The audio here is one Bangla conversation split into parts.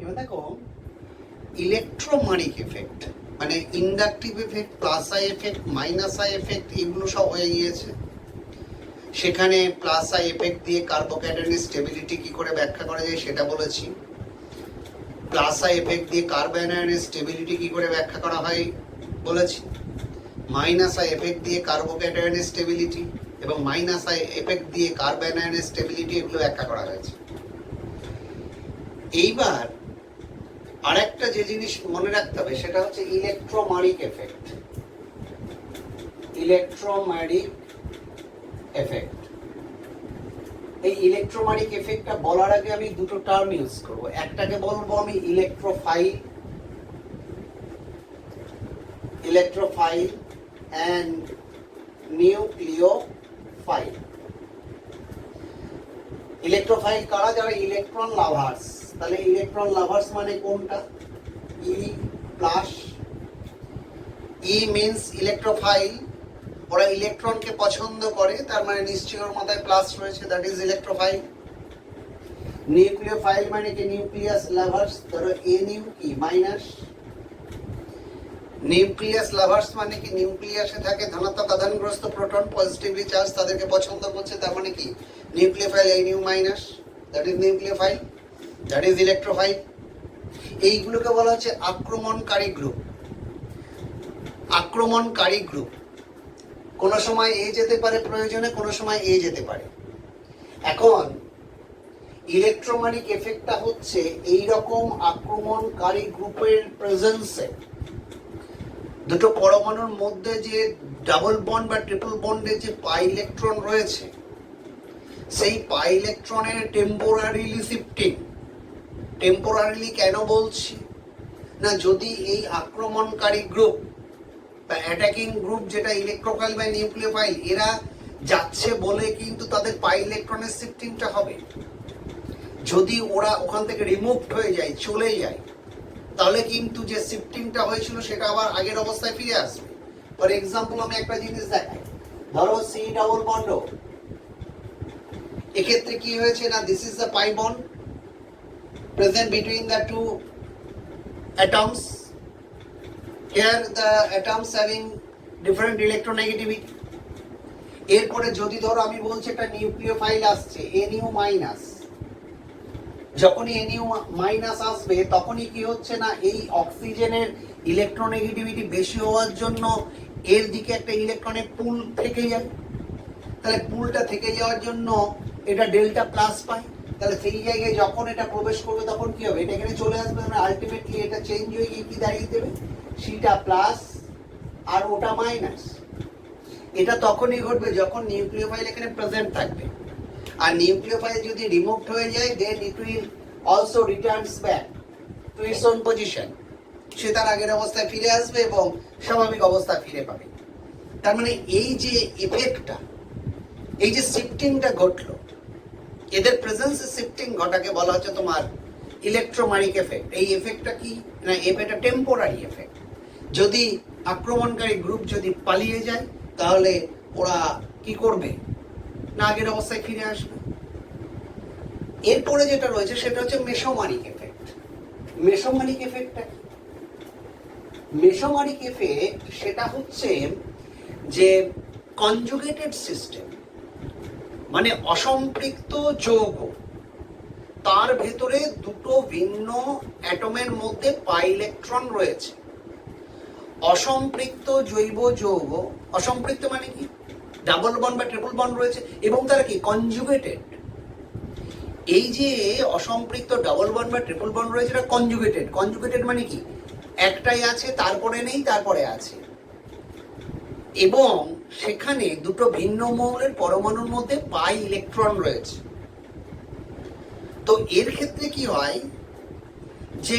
এবার দেখো ইলেকট্রোম্যানিক এফেক্ট মানে inductive effect, plus I effect, minus I effect, এগুলো সব হয়ে গিয়েছে। সেখানে প্লাস আই এফেক্ট দিয়ে কার্বোক্যাটায়নের স্টেবিলিটি কি করে ব্যাখ্যা করা যায় সেটা বলেছি। প্লাস আই এফেক্ট দিয়ে কার্বন স্টেবিলিটি কি করে ব্যাখ্যা করা হয় বলেছি। মাইনাস আই এফেক্ট দিয়ে কার্বোক্যাটায়নের স্টেবিলিটি এবং মাইনাস আই এফেক্ট দিয়ে কার্বন আয়নের স্টেবিলিটি এগুলো ব্যাখ্যা করা হয়েছে। এইবার আরেকটা যে জিনিস মনে রাখতে হবে সেটা হচ্ছে ইলেকট্রোম্যানিক এফেক্ট। ইলেকট্রোম্যানিক এফেক্ট, এই ইলেকট্রোম্যানিক এফেক্টটা বলার আগে আমি দুটো টার্ম ইউজ করব। একটাকে বলবো আমি electrophile, electrophile and nucleophile. Electrophile কারা? যারা ইলেকট্রন লাভার্স। তাহলে ইলেকট্রন লাভার্স মানে কোনটা? ই প্লাস। ই মিন্স ইলেকট্রোফাইল, ওরা ইলেকট্রনকে পছন্দ করে, তার মানে নিশ্চয়ই ওর মাথায় প্লাস রয়েছে, দ্যাট ইজ ইলেকট্রোফাইল। নিউক্লিওফাইল মানে কি নিউক্লিয়াস লাভার্স, ধরো এ নিউ কি মাইনাস। নিউক্লিয়াস লাভার্স মানে কি নিউক্লিয়াসে থাকে ধনাত্মক আধানগ্রস্ত প্রোটন, পজিটিভলি চার্জ, তাদেরকে পছন্দ করছে, তার মানে কি nucleophile a new minus, that is nucleophile, that is electrophile. এইগুলোকে বলা হচ্ছে আক্রমণকারী গ্রুপ। আক্রমণকারী গ্রুপ কোনো সময় এ যেতে পারে প্রয়োজনে, কোনো সময় এ যেতে পারে। এখন ইলেকট্রোম্যানিক এফেক্টটা হচ্ছে এই রকম আক্রমণকারী গ্রুপের প্রেজেন্সে দুটো পরমাণুর মধ্যে যে ডাবল বন্ড বা ট্রিপল বন্ডের যে পাই ইলেকট্রন রয়েছে, সেই পাই ইলেকট্রনের টেম্পোরারিলি শিফটিং। টেম্পোরারিলি কেন বলছি না, যদি এই আক্রমণকারী গ্রুপ বা অ্যাটাকিং গ্রুপ যেটা ইলেকট্রোফাইল বা নিউক্লিওফাইল, এরা যাচ্ছে বলে কিন্তু তাদের পাই ইলেকট্রনের শিফটিংটা হবে। যদি ওরা ওখান থেকে রিমুভড হয়ে যায়, চলে যায়, তাহলে কিন্তু যে শিফটিংটা হয়েছিল সেটা আবার আগের অবস্থায় ফিরে আসবে। ফর এক্সাম্পল আমি একটা জিনিস দেখাই, ধরো সি ডাবল বন্ড, এক্ষেত্রে কি হয়েছে না, this is the pi bond present between the two atoms. Here the atoms having different electronegativity. এরপরে যদি ধরো আমি বলছি একটা নিউক্লিওফাইল আসছে এ নিউ মাইনাস, যখনই এ নিউ মাইনাস আসবে তখনই কি হচ্ছে না, এই অক্সিজেনের ইলেকট্রোনেগেটিভিটি বেশি হওয়ার জন্য এর দিকে একটা ইলেকট্রনের পুল থেকে যায়। তাহলে পুলটা থেকে যাওয়ার জন্য এটা ডেল্টা প্লাস পায়। তাহলে সেই জায়গায় যখন এটা প্রবেশ করবে তখন কি হবে, এটা এখানে চলে আসবে, মানে আলটিমেটলি এটা চেঞ্জ হয়ে গিয়ে কি দাঁড়িয়ে দেবে, সিটা প্লাস আর ওটা মাইনাস। এটা তখনই ঘটবে যখন নিউক্লিওফাইল এখানে প্রেজেন্ট থাকবে। আর নিউক্লিওফাইল যদি রিমুভড হয়ে যায়, then it will also returns back to its own position. সে তার আগের অবস্থায় ফিরে আসবে এবং স্বাভাবিক অবস্থা ফিরে পাবে। তার মানে এই যে এফেক্টটা, এই যে শিফটিংটা ঘটলো, এদের প্রেজেন্সে শিফটিং ঘটাকে বলা হচ্ছে তোমার ইলেকট্রোম্যানিক এফেক্ট। এই এফেক্টটা কি না, এফেক্টটা টেম্পোরারি এফেক্ট। যদি আক্রমণকারী গ্রুপ যদি পালিয়ে যায় তাহলে ওরা কি করবে না, আগের অবস্থায় ফিরে আসবে। এরপরে যেটা রয়েছে সেটা হচ্ছে মেসোম্যানিক এফেক্ট। মেসোম্যানিক এফেক্টটা কি? মেসোম্যানিক এফেক্ট সেটা হচ্ছে যে কনজুগেটেড সিস্টেম, মানে অসম্পৃক্ত যৌগ, তার ভেতরে দুটো ভিন্ন অ্যাটমের মধ্যে পাই ইলেকট্রন রয়েছে। অসম্পৃক্ত জৈব যৌগ, অসম্পৃক্ত মানে কি ডাবল বন্ড বা ট্রিপল বন্ড রয়েছে এবং তারা কি কনজুগেটেড। এই যে অসম্পৃক্ত ডাবল বন্ড বা ট্রিপল বন্ড রয়েছে এটা কনজুগেটেড। কনজুগেটেড মানে কি একটাই আছে, তারপরে নেই, তারপরে আছে, এবং সেখানে দুটো ভিন্ন মৌলের পরমাণুর মধ্যে পাই ইলেকট্রন রয়েছে। তো এর ক্ষেত্রে কি হয় যে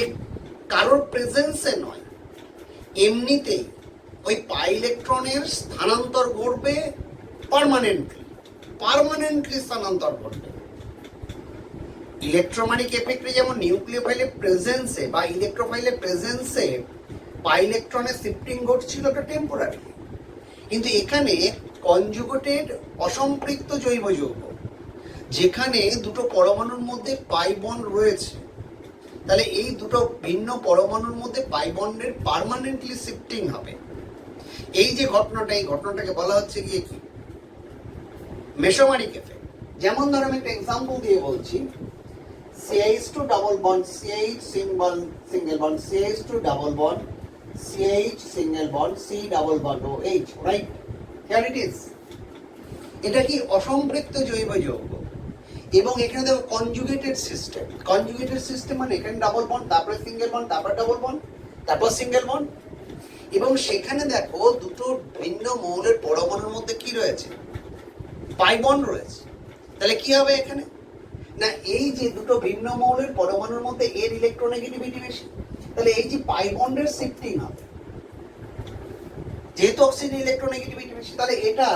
কারোর প্রেজেন্সে নয়, এমনিতেই ওই পাই ইলেকট্রনের স্থানান্তর ঘটবে পার্মানেন্টলি স্থানান্তর ঘটবে। ইলেকট্রোম্যানিক এফেক্টে যেমন নিউক্লিওফাইলের প্রেজেন্সে বা ইলেকট্রোফাইলের প্রেজেন্সে পাই ইলেকট্রনের শিফটিং ঘটছিল ওটা টেম্পোরারি, কিন্তু এখানে কনজুগেটেড অসম্পৃক্ত জৈব যৌগ, যেখানে দুটো পরমাণুর মধ্যে পাই বন্ড রয়েছে, তাহলে এই দুটো ভিন্ন পরমাণুর মধ্যে পাই বন্ডের পার্মানেন্টলি শিফটিং হবে। এই যে ঘটনাটা, এই ঘটনাটাকে বলা হচ্ছে গিয়ে কি, মেসোমারিক এফেক্ট। যেমন ধরো আমি একটা এক্সাম্পল দিয়ে বলছি, CH2 double bond CH single bond CH2 double bond CH single bond C double bond OH, right? Here it is. এটা কি অসম্পৃক্ত জৈব যৌগ, এবং এখানে দেখো কনজুগেটেড সিস্টেম। কনজুগেটেড সিস্টেম মানে এখানে ডাবল বন্ড, তারপরে সিঙ্গেল বন্ড, তারপর ডাবল বন্ড, তারপর সিঙ্গেল বন্ড, এবং সেখানে দেখো দুটো ভিন্ন মৌলের পরমাণুর মধ্যে কি রয়েছে, পাই বন্ড রয়েছে। তাহলে কি হবে এখানে, না এই যে দুটো ভিন্ন মৌলের পরমাণুর মধ্যে এর ইলেকট্রোনেগেটিভিটি বেশি, তাহলে এই যে পাই বন্ডের শিফটিং হবে, যেহেতু অক্সিজেন ইলেকট্রোনেগেটিভিটি বেশি, তাহলে এটা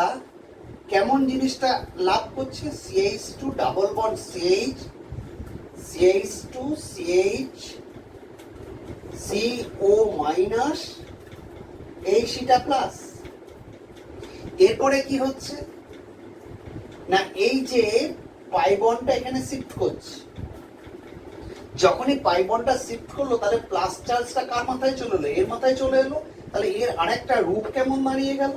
কেমন জিনিসটা লাভ করছে, CH2 double bond CH CH2 CH CO minus Hটা প্লাস। এরপরে কি হচ্ছে না, এই যে পাই বন্ডটা এখানে শিফট করছে, যখনই পাই বন্ডটা শিফট করলো তাহলে প্লাস চার্জটা কার মাথায় চলে এলো, এর মাথায় চলে এলো। তাহলে এর আরেকটা রূপ কেমন দাঁড়িয়ে গেল,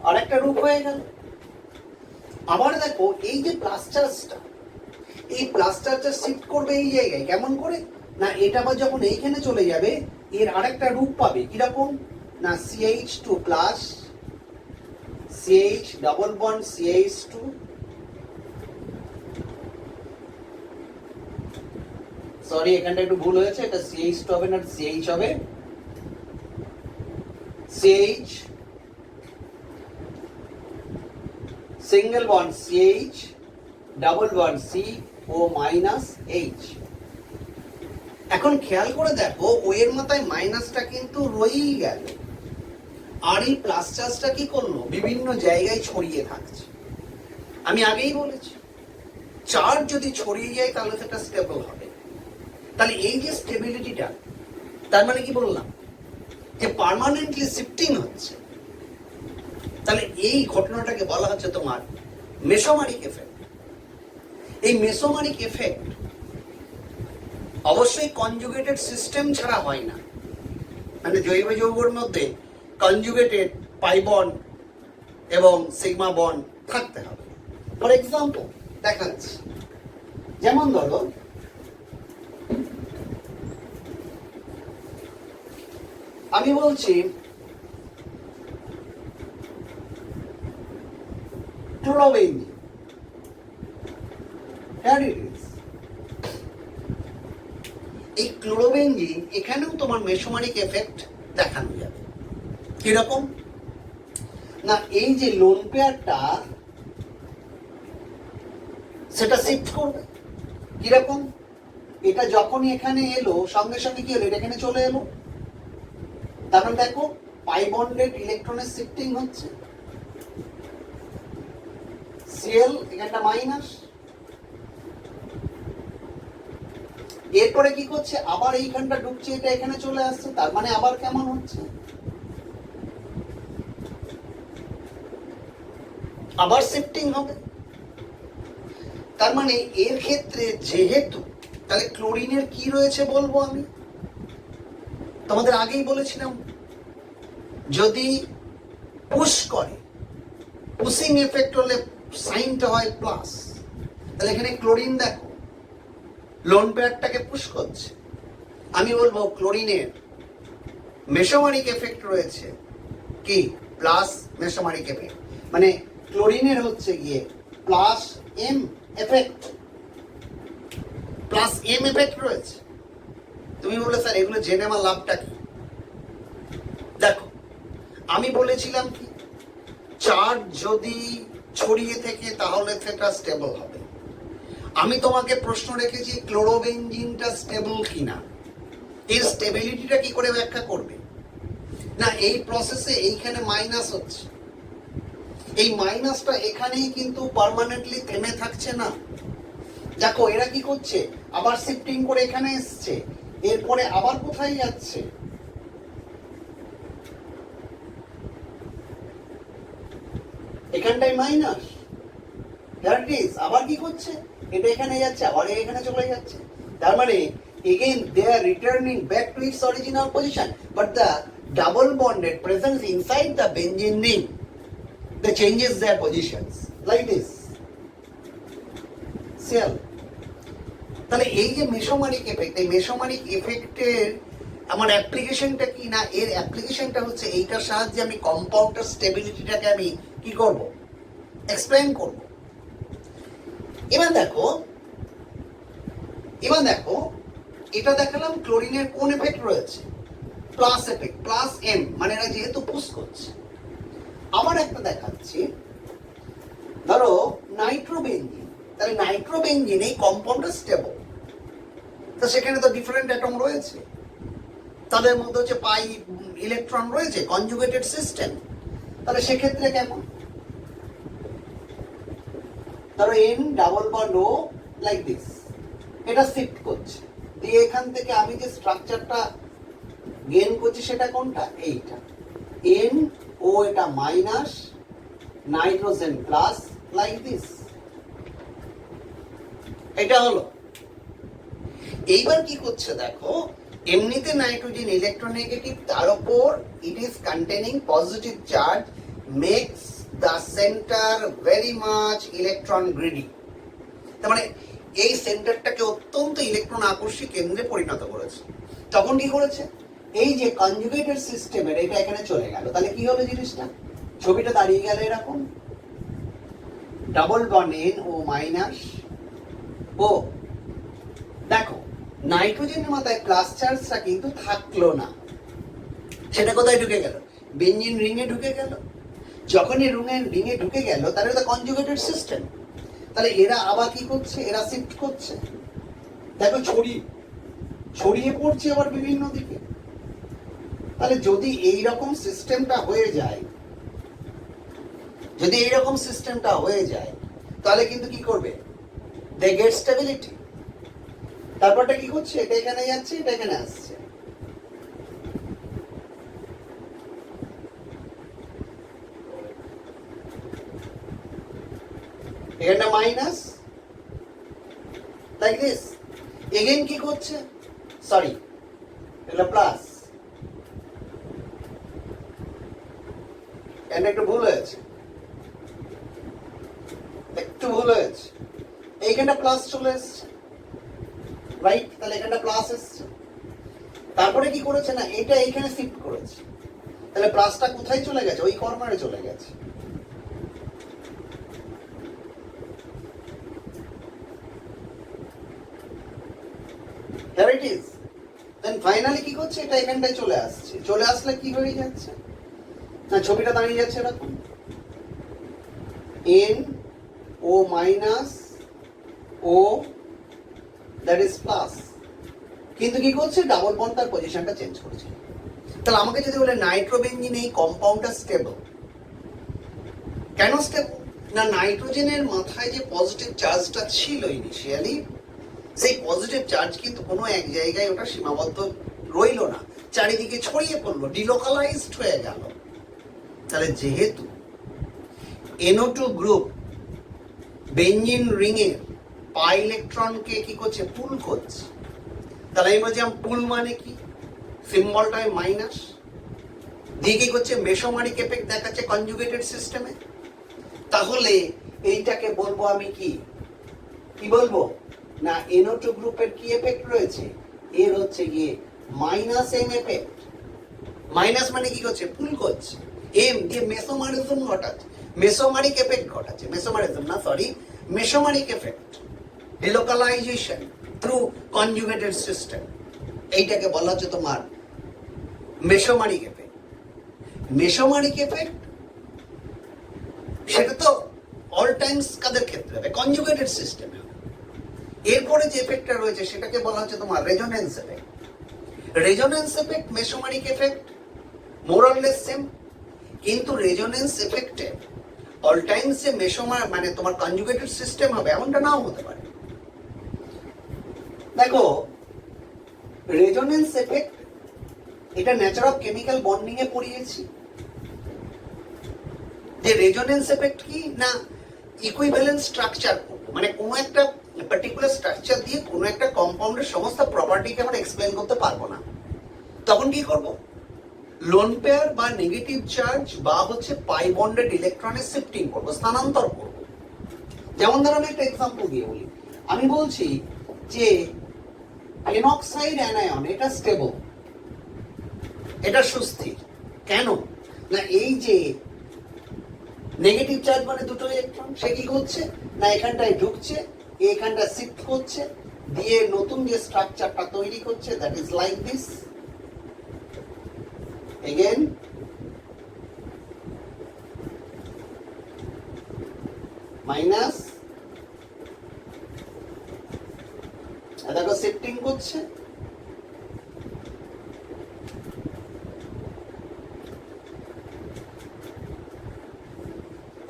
আরেকটা রূপ হয়ে গেল। আবার দেখো এই যে প্লাস চার্জটা, এই প্লাস চার্জটা শিফট করবে এই জায়গায়, কেমন করে না, এটা আবার যখন এইখানে চলে যাবে এর আরেকটা রূপ পাবে, কিরকম না CH2 plus CH double bond CH2 sorry এখানটা একটু ভুল হয়েছে, এটা CH2 হবে না, CH হবে, CH single bond CH double bond CO minus H। এখন খেয়াল করে দেখো ও এর মাথায় মাইনাসটা কিন্তু রয়েই গেল, আর এই প্লাস চার্জটা কি করলো, বিভিন্ন জায়গায় ছড়িয়ে থাকছে। আমি আগেই বলেছি চার্জ যদি ছড়িয়ে যায় তাহলে সেটা স্টেবল হবে। তাহলে এই যে স্টেবিলিটিটা, তার মানে কি বললাম যে পার্মানেন্টলি শিফটিং হচ্ছে। তাহলে এই ঘটনাটাকে বলা হচ্ছে তোমার মেসোমারিক এফেক্ট। এই মেসোমারিক এফেক্ট অবশ্যই কনজুগেটেড সিস্টেম ছাড়া হয় না, মানে জৈব যৌগের মধ্যে কনজুগেটেড পাই বন্ড এবং সিগমা বন্ড থাকতে হবে। ফর এক্সাম্পল দেখাচ্ছি, যেমন ধরো আমি বলছি ক্লোরোবেঞ্জিন, এই ক্লোরোবেঞ্জিন এখানেও তোমার মেসোমারিক এফেক্ট দেখানো যাবে। কিরকম না, এই যে লোন পেয়ারটা সেটা শিফট করবে, কিরকম এটা যখনই এখানে এলো সঙ্গে সঙ্গে কি হলো, এটা এখানে চলে এলো, তারপর দেখো পাই বন্ডের ইলেকট্রনের শিফটিং হচ্ছে, Cl এখানটা মাইনাস, এরপরে কি করছে আবার এইখানটা ঢুকছে, এটা এখানে চলে আসছে, তার মানে আবার কেমন হচ্ছে, আবার শিফটিং হবে। তার মানে এর ক্ষেত্রে যেহেতু, তাহলে ক্লোরিনের কি রয়েছে বলবো আমি তোমাদের আগেই বলেছিলাম, যদি পুশ করে, পুশিং এফেক্ট হলে সাইনটা হয় প্লাস, তাহলে এখানে ক্লোরিন দেখো লোন পেয়ারটাকে পুশ করছে। আমি বলবো ক্লোরিনের মেসোমারিক এফেক্ট রয়েছে কি প্লাস মেসোমারিক এফেক্ট, মানে ক্লোরিনের হচ্ছে গিয়ে plus M effect, plus M effect রয়েছে। তুমি বলে স্যার এগুলো জেনে আমার লাভটা কি, দেখো আমি বলেছিলাম কি চার্জ যদি ছড়িয়ে থেকে তাহলে সেটা স্টেবল হবে। আমি তোমাকে প্রশ্ন রেখেছি ক্লোরোবেঞ্জিনটা স্টেবল কিনা, এর স্টেবিলিটিটা কি করে ব্যাখ্যা করবে না, এই প্রসেসে এইখানে মাইনাস হচ্ছে, এই মাইনাসটা এখানেই কিন্তু পার্মানেন্টলি থেমে থাকছে না। দেখো এরা কি করছে, আবার শিফটিং করে এখানে এসছে, এরপরে আবার কোথায় যাচ্ছে, এখানটায় মাইনাস, হিয়ার ইট ইজ, আবার কি করছে, এটা এখানে যাচ্ছে, আবার এখানে চলে যাচ্ছে। তার মানে again they are returning back to its original position, but the double bonded presence inside the benzene ring, they changes their positions like this. Cell. তাহলে এই যে মেসোমারিক এফেক্ট, এই মেসোমারিক এফেক্টের আমার অ্যাপ্লিকেশনটা কি না, এর অ্যাপ্লিকেশনটা হচ্ছে এইটার সাহায্যে আমি কম্পাউন্ডার স্টেবিলিটিটাকে আমি কি করব, এক্সপ্লেইন করব। এবার দেখো এটা দেখালাম ক্লোরিনের কোন এফেক্ট রয়েছে, প্লাস এফেক্ট, প্লাস এম, মানে এরা যেহেতু পুশ করছে। আবার একটা দেখাচ্ছি, ধরো নাইট্রোবেনজিন, তাহলে নাইট্রোবেনজিন এই কম্পাউন্ডটা স্টেবল, তো সেখানে তো ডিফারেন্ট অ্যাটম রয়েছে, তাদের মধ্যে হচ্ছে পাই ইলেকট্রন রয়েছে, কনজুগেটেড সিস্টেম, তাহলে সেক্ষেত্রে কেমন, ধরো N double bond O like this, এটা শিফট করছে, দিয়ে এখান থেকে আমি যে স্ট্রাকচারটা গেইন করছি সেটা কোনটা, এইটা এন ও, এটা minus, nitrogen plus, like this, এটা হলো। এইবার কি করছে দেখো, এমনিতে নাইট্রোজেন ইলেকট্রোনেগেটিভ, তার উপর it is containing positive charge, makes the centre very much electron greedy. তার মানে এই সেন্টারটাকে অত্যন্ত ইলেকট্রন আকর্ষী কেন্দ্রে পরিণত করেছে। তখন কি করেছে, এই যে কনজুগেটেড সিস্টেমের এটা এখানে চলে গেল, তাহলে কি হলো জিনিসটা, ছবিটা দাঁড়িয়ে গেল এরকম, double bond N O minus O, দেখো নাইট্রোজেনের মাথায় প্লাস চার্জটা কিন্তু থাকলো না, সেটা কোথায় ঢুকে গেল, বেনজিন রিংয়ে ঢুকে গেল। যখন এই রিংয়ে ঢুকে গেল, তাহলে এটা কনজুগেটেড সিস্টেম, তাহলে এরা আবার কি করছে, এরা শিফট করছে, দেখো ছড়িয়ে পড়ছে আবার বিভিন্ন দিকে। তাহলে যদি এইরকম সিস্টেমটা হয়ে যায়, তাহলে কিন্তু কি করবে, দে গেট স্টেবিলিটি। তারপরটা কি করছে, এটা এখানে যাচ্ছে, এটা এখানে আসছে, এখানটা মাইনাস, লাইক দিস, এগেইন কি করছে, সরি এটা প্লাস, এটা একটু ভুল হয়েছে, এইখানটা প্লাস চলে এসছে, রাইট, তাহলে এখানটা প্লাস এসছে, তারপরে কি করেছে না, এটা এইখানে শিফট করেছে, তাহলে প্লাসটা কোথায় চলে গেছে, ওই কর্নারে চলে গেছে। Here it is. Then finally কি করছে, এটা এখানটায় চলে আসছে, চলে আসলে কি হয়ে যাচ্ছে না, ছবিটা দাঁড়িয়ে যাচ্ছে এরকম, N O minus O, that is plus, কিন্তু কি করছে, ডাবল বন্ড তার পজিশনটা চেঞ্জ করেছে। তাহলে আমাকে যদি বলে নাইট্রোবেনজিন এই কম্পাউন্ডটা স্টেবল, কেন স্টেবল না, নাইট্রোজেনের মাথায় যে পজিটিভ চার্জটা ছিল ইনিশিয়ালি, সেই পজিটিভ চার্জ কিন্তু কোনো এক জায়গায় ওটা সীমাবদ্ধ রইল না, চারিদিকে ছড়িয়ে পড়লো, ডিলোকালাইজড হয়ে গেল। তাহলে যেহেতু NO2 গ্রুপ বেনজিন রিংয়ের পাই ইলেকট্রনকে কি করছে, পুল করছে, তাহলে আমি বলছিলাম পুল মানে কি, সিম্বলটায় মাইনাস দিয়ে কি করছে, মেসোমারিক এফেক্ট দেখাচ্ছে কনজুগেটেড সিস্টেমে। তাহলে এইটাকে বলবো আমি কি বলবো না, NO2 গ্রুপের কি এফেক্ট রয়েছে, এর হচ্ছে গিয়ে মাইনাস এম এফেক্ট। মাইনাস মানে কি করছে, পুল করছে, এম দিয়ে মেসোমারিজম ঘটাচ্ছে, মেসোমারিক এফেক্ট ঘটাচ্ছে, mesomeric effect, delocalisation through conjugated system, এইটাকে বলা হচ্ছে তোমার মেসোমারিক এফেক্ট। মেসোমারিক এফেক্ট সেটা তো অল টাইমস কাদের ক্ষেত্রে হবে, কনজুগেটেড সিস্টেমে। এরপরে যে এফেক্টটা রয়েছে সেটাকে বলা হচ্ছে তোমার resonance effect. Resonance effect, mesomeric effect more or less same, কিন্তু রেজোনেন্স এফেক্টে অল টাইমস যে মেসোমার মানে তোমার কনজুগেটেড সিস্টেম হবে এমনটা নাও হতে পারে। দেখো রেজোনেন্স এফেক্ট, এটা নেচার অফ কেমিক্যাল বন্ডিং এ পড়িয়েছি, যে রেজোনেন্স এফেক্ট কি না ইকুইভ্যালেন্ট স্ট্রাকচার, মানে কোনো একটা পার্টিকুলার স্ট্রাকচার দিয়ে কোনো একটা কম্পাউন্ডের সমস্ত প্রপার্টিকে আমরা এক্সপ্লেন করতে পারবো না, তখন কি করব, লোন পেয়ার বা নেগেটিভ চার্জ বা হচ্ছে পাই বন্ডেড ইলেকট্রনের শিফটিং করবো, স্থানান্তর করবো। যেমন ধরো আমি একটা এক্সাম্পল দিয়ে বলি, আমি বলছি যে এনঅক্সাইড অ্যানায়ন এটা স্টেবল, এটা সুস্থির। কেন না এই যে নেগেটিভ চার্জ মানে দুটো ইলেকট্রন, সে কি করছে না এখানটায় ঢুকছে, এখানটা শিফট করছে, দিয়ে নতুন যে স্ট্রাকচারটা তৈরি করছে, that is like this again, minus, দেখো শিফটিং করছে,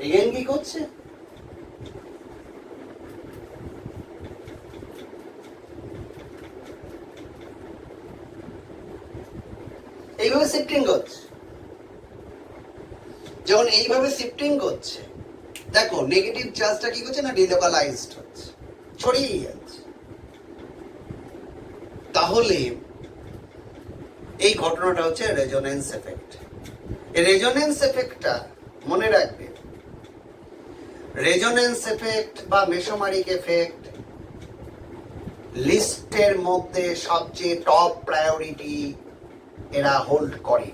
এগেন কি করছে, এইভাবে শিফটিং করছে। যখন এইভাবে শিফটিং করছে, দেখো নেগেটিভ চার্জটা কি করছে না ডিলোকালাইজড হচ্ছে, ছড়িয়ে যাচ্ছে। তাহলে এই ঘটনাটা হচ্ছে রেজোনেন্স এফেক্ট। এই রেজোনেন্স এফেক্টটা মনে রাখবে, রেজোনেন্স এফেক্ট বা মেসোমারিক এফেক্ট লিস্টের মধ্যে সবচেয়ে টপ প্রায়োরিটি এরা হোল্ড করে,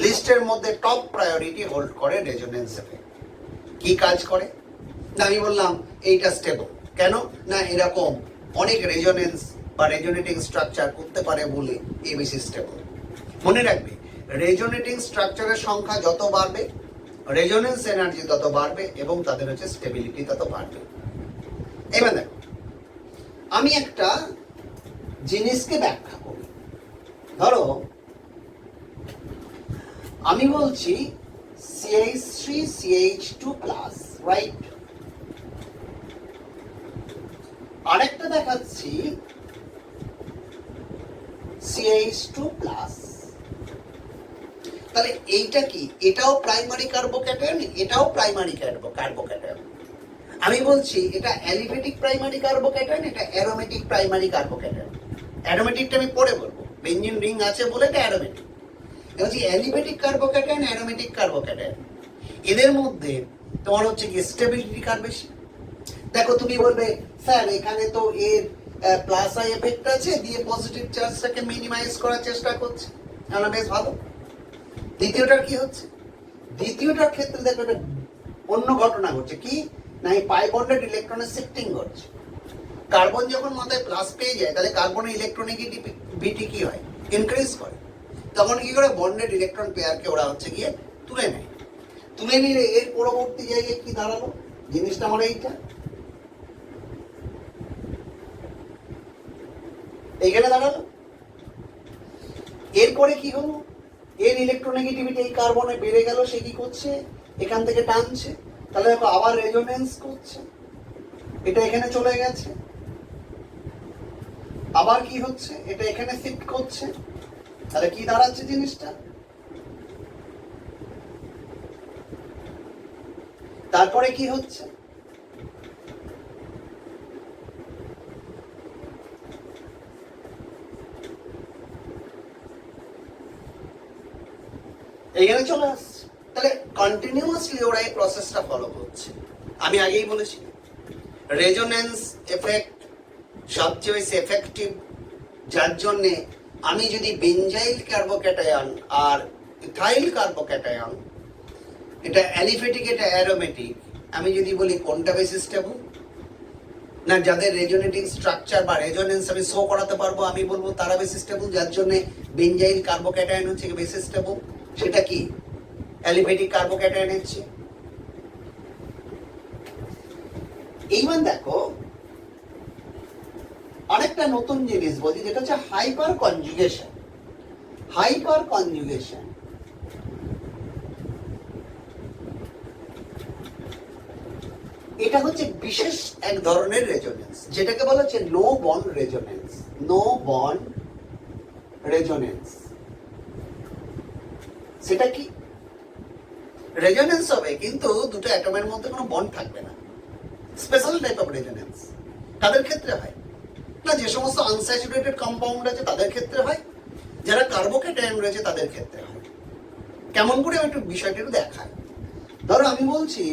লিস্টের মধ্যে টপ প্রায়োরিটি হোল্ড করে রেজোনেন্স এফেক্ট। কি কাজ করে না আমি বললাম এইটা স্টেবল, কেন না এরকম অনেক রেজোনেন্স বা রেজোনেটিং স্ট্রাকচার করতে পারে বলে এই বেশি স্টেবল। মনে রাখবে রেজোনেটিং স্ট্রাকচারের সংখ্যা যত বাড়বে রেজোনেন্স এনার্জি তত বাড়বে এবং তাদের হচ্ছে স্টেবিলিটি তত বাড়বে। এবার দেখো আমি একটা জিনিসকে ব্যাখ্যা করি, ধরো আমি বলছি CH3CH2 প্লাস, রাইট, আরেকটা দেখাচ্ছি CH2 প্লাস। তাহলে এইটা কি, এটাও প্রাইমারি কার্বোক্যাটায়ন, এটাও প্রাইমারি কার্বোক্যাটায়ন। আমি বলছি এটা অ্যালিফেটিক প্রাইমারি কার্বোক্যাটায়ন, এটা অ্যারোমেটিক প্রাইমারি কার্বোক্যাটায়ন। অ্যারোমেটিকটা আমি পরে বলবো, বেঞ্জিন রিং আছে বলে এটা অ্যারোমেটিক। বলছি অ্যালিফেটিক কার্বোক্যাটায়ন, অ্যারোমেটিক কার্বোক্যাটায়ন, এদের মধ্যে তোমার হচ্ছে কি স্টেবিলিটি কার বেশি। দেখো তুমি বলবে স্যার এখানে তো এর প্লাস আই এফেক্ট আছে, দিয়ে পজিটিভ চার্জটাকে মিনিমাইজ করার চেষ্টা করছে, তাহলে বেশ ভালো। দ্বিতীয়টার কি হচ্ছে, দ্বিতীয়টার ক্ষেত্রে দেখো একটা অন্য ঘটনা ঘটছে, কি না এই পাই বন্ডেড ইলেকট্রনের শিফটিং ঘটছে। কার্বন যখন মাথায় প্লাস পেয়ে যায় তাহলে কার্বনের ইলেকট্রনেগেটিভিটি কি হয়, ইনক্রিজ করে। তখন কি করে বন্ডেড ইলেকট্রন পেয়ারকে ওরা হচ্ছে গিয়ে তুলে নেয়। তুলে নিলে এর পরবর্তী জায়গায় কি দাঁড়ালো, জিনিসটা আমার এইটা এইখানে দাঁড়ালো। এরপরে কি হলো, এর ইলেকট্রোনেগেটিভিটি এই কার্বনে বেড়ে গেল, সে কি করছে এখান থেকে টানছে, তাহলে দেখো আবার রেজোনেন্স করছে, এটা এখানে চলে গেছে, আবার কি হচ্ছে এটা এখানে শিফট করছে, তাহলে কি দাঁড়াচ্ছে জিনিসটা, তারপরে কি হচ্ছে এইখানে চলে আসছে। তাহলে কন্টিনিউয়াসলি ওরা এই প্রসেসটা ফলো করছে। আমি আগেই বলেছি রেজোনেন্স এফেক্ট সবচেয়ে বেশি এফেক্টিভ, যার জন্যে আমি যদি বেঞ্জাইল কার্বোক্যাটায়ন আর ইথাইল কার্বোক্যাটায়ন, এটা অ্যালিফেটিক এটা অ্যারোমেটিক, আমি যদি বলি কোনটা বেশি স্টেবল না যাদের রেজোনেটিং স্ট্রাকচার বা রেজোনেন্স আমি শো করাতে পারবো, আমি বলবো তারা বেশি স্টেবল, যার জন্য বেঞ্জাইল কার্বোক্যাটায়ন হচ্ছে বেশি স্টেবল, সেটা কি অ্যালিফেটিক কার্বোক্যাটায়নের চেয়ে। এইবার দেখো আরেকটা নতুন জিনিস বলি, যেটা হচ্ছে হাইপার কনজুগেশন। হাইপার কনজুগেশন এটা হচ্ছে বিশেষ এক ধরনের রেজোনেন্স, যেটাকে বলা হচ্ছে no bond resonance. No bond resonance সেটা কি, রেজোনেন্স হবে, কিন্তু দুটো অ্যাটমের মধ্যে কোনো বন্ড থাকবে না। স্পেশাল টাইপ অফ রেজোনেন্স তাদের ক্ষেত্রে হয় না, যে সমস্ত আনস্যাচুরেটেড কম্পাউন্ড আছে তাদের ক্ষেত্রে হয়, যারা কার্বোকেটায়ন রয়েছে তাদের ক্ষেত্রে হয়। কেমন করে আমি একটু বিষয়টা একটু দেখাই। ধরো আমি বলছি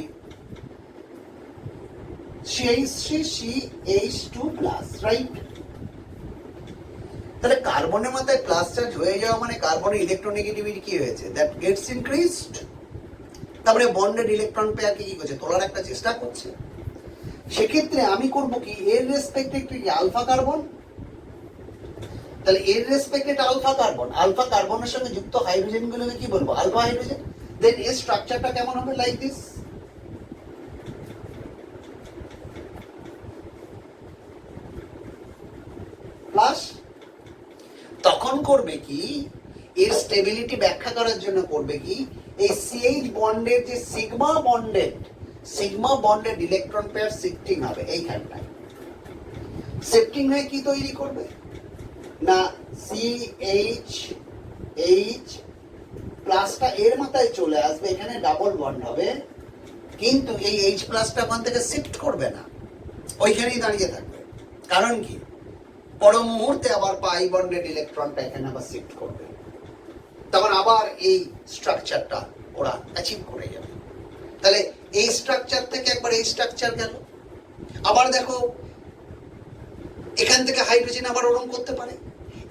CH3CH2+, রাইট? তাহলে কার্বনের মাথায় প্লাস চার্জ হয়ে যাওয়া মানে কার্বনের ইলেকট্রোনেগেটিভিটি কি হয়েছে? That gets increased. তারপরে বন্ডেড ইলেকট্রন পেয়ারকে কি করছে? তোলার একটা চেষ্টা করছে। সেক্ষেত্রে আমি করব কি, এর রেসপেক্টে একটু আলফা কার্বন, তাহলে এর রেসপেক্টে আলফা কার্বন, আলফা কার্বনের সঙ্গে যুক্ত হাইড্রোজেন গুলোকে কি বলবো? Alpha hydrogen. দেন এর স্ট্রাকচারটা কেমন হবে? Like this. প্লাস তখন করবে কি, এর স্টেবিলিটি ব্যাখ্যা করার জন্য করবে কি, এই CH বন্ডের যে sigma bonded electron pair shifting হবে এইখানটায়। শিফটিং হয়ে কি তৈরি করবে না, CH প্লাসটা এর মাথায় চলে আসবে, এখানে ডাবল বন্ড হবে, কিন্তু এই H প্লাসটা ওখান থেকে শিফট করবে না, ওইখানেই দাঁড়িয়ে থাকবে। কারণ কি, পর মুহূর্তে আবার পাই বন্ডেড ইলেকট্রনটা এখানে আবার শিফট করবে, তখন আবার এই স্ট্রাকচারটা ওরা অ্যাচিভ করে যাবে। তাহলে এই স্ট্রাকচার থেকে একবার এই স্ট্রাকচার গেল, আবার দেখো এখান থেকে হাইড্রোজেন আবার ওরকম করতে পারে,